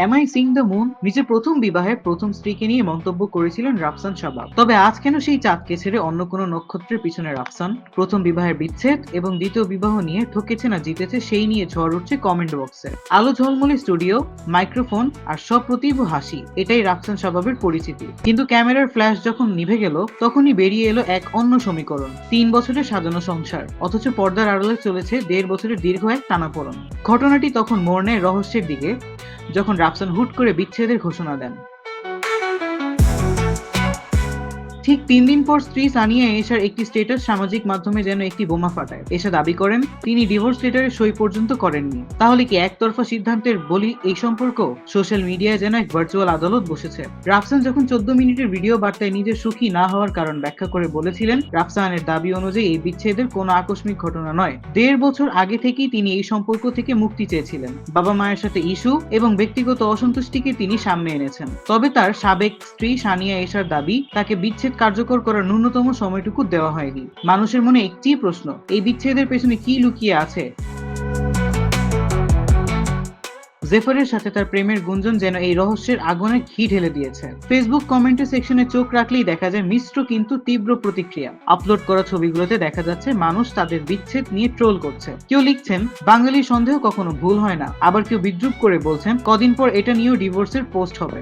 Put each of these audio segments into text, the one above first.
M I sing the moon নিজের প্রথম বিবাহের প্রথম স্ত্রীকে নিয়ে মন্তব্য করেছিলেন রাফসান শাবাব। তবে আজ কেন সেই চাঁদকে ছেড়ে অন্য কোনো নক্ষত্রের পিছনে রাফসান? প্রথম বিবাহের বিচ্ছেদ এবং দ্বিতীয় বিবাহ নিয়ে ঠকেছে না জিতেছে সেই নিয়ে ঝড় উঠছে কমেন্ট বক্সে। আলো ঝলমলে স্টুডিও, মাইক্রোফোন আর সপ্রতিভ হাসি, এটাই রাফসান শাবাবের পরিচিতি। কিন্তু ক্যামেরার ফ্ল্যাশ যখন নিভে গেল তখনই বেরিয়ে এলো এক অন্য সমীকরণ। 3 বছরের সাজানো সংসার, অথচ পর্দার আড়ালে চলেছে 1.5 বছরের দীর্ঘ এক টানাপোড়েন। ঘটনাটি তখন মোড় নেয় রহস্যের দিকে যখন রাফসান হুট করে বিচ্ছেদের ঘোষণা দেন। ঠিক 3 দিন পর স্ত্রী সানিয়া এশার একটি স্ট্যাটাস সামাজিক মাধ্যমে যেন একটি বোমা ফাটায়। এশা দাবি করেন তিনি ডিভোর্স লেটারে সই পর্যন্ত করেননি। তাহলে কি একতরফা সিদ্ধান্তের বলি এই সম্পর্ক? সোশ্যাল মিডিয়ায় যেন এক ভার্চুয়াল আদালত বসেছে। রাফসান যখন 14 মিনিটের ভিডিও বার্তায় নিজের সুখী না হওয়ার কারণ ব্যাখ্যা করে বলেছিলেন, রাফসানের দাবি অনুযায়ী এই বিচ্ছেদের কোনো আকস্মিক ঘটনা নয়। 1.5 বছর আগে থেকেই তিনি এই সম্পর্ক থেকে মুক্তি চেয়েছিলেন। বাবা মায়ের সাথে ইস্যু এবং ব্যক্তিগত অসন্তুষ্টিকে তিনি সামনে এনেছেন। তবে তার সাবেক স্ত্রী সানিয়া এশার দাবি তাকে বিচ্ছেদ কার্যকর করার ন্যূনতম সময়টুকু দেওয়া হয়নি। মানুষের মনে একটি প্রশ্ন, এই বিচ্ছেদের পেছনে কি লুকিয়ে আছে? জেফারের সাথে তার প্রেমের গুঞ্জন যেন এই রহস্যের আগুনে ঘি ঢেলে দিয়েছে। ফেসবুক কমেন্ট সেকশনে চোখ রাখলেই দেখা যায় মিশ্র কিন্তু তীব্র প্রতিক্রিয়া। আপলোড করা ছবিগুলোতে দেখা যাচ্ছে মানুষ তাদের বিচ্ছেদ নিয়ে ট্রোল করছে। কেউ লিখছেন বাঙালির সন্দেহ কখনো ভুল হয় না, আবার কেউ বিদ্রুপ করে বলছেন কদিন পর এটা নিয়েও ডিভোর্সের পোস্ট হবে।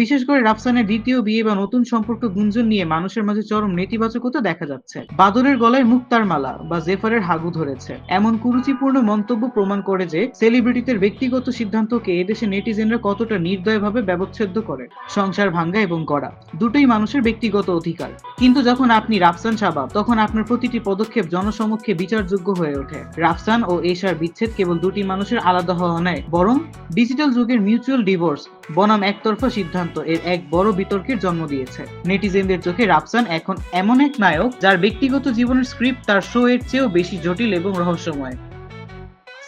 বিশেষ করে রাফসানের দ্বিতীয় বিয়ে বা নতুন সম্পর্ক গুঞ্জন নিয়ে মানুষের মাঝে চরম নেতিবাচকতা দেখা যাচ্ছে। বাদরের গলায় মুক্তার মালা বা জেফারের হাগু ধরেছে, এমন কুরুচিপূর্ণ মন্তব্য প্রমাণ করে যে সেলিব্রিটিদের ব্যক্তিগত সিদ্ধান্তকে এদেশে নেটিজেনরা কতটা নির্দয়ভাবে ব্যবচ্ছেদ করে। সংসার ভাঙ্গা এবং গড়া দুটোই মানুষের ব্যক্তিগত অধিকার, কিন্তু যখন আপনি রাফসান শাবাব, তখন আপনার প্রতিটি পদক্ষেপ জনসমক্ষে বিচারযোগ্য হয়ে ওঠে। রাফসান ও এশার বিচ্ছেদ কেবল দুটি মানুষের আলাদা হওয়া নয়, বরং ডিজিটাল যুগের মিউচুয়াল ডিভোর্স বনাম একতরফা সিদ্ধান্ত এর এক বড় বিতর্কের জন্ম দিয়েছে। নেটিজেনদের চোখে রাফসান এখন এমন এক নায়ক যার ব্যক্তিগত জীবনের স্ক্রিপ্ট তার শো এর চেয়েও বেশি জটিল এবং রহস্যময়।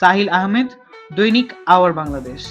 সাহিল আহমেদ, দৈনিক আওয়ার বাংলাদেশ।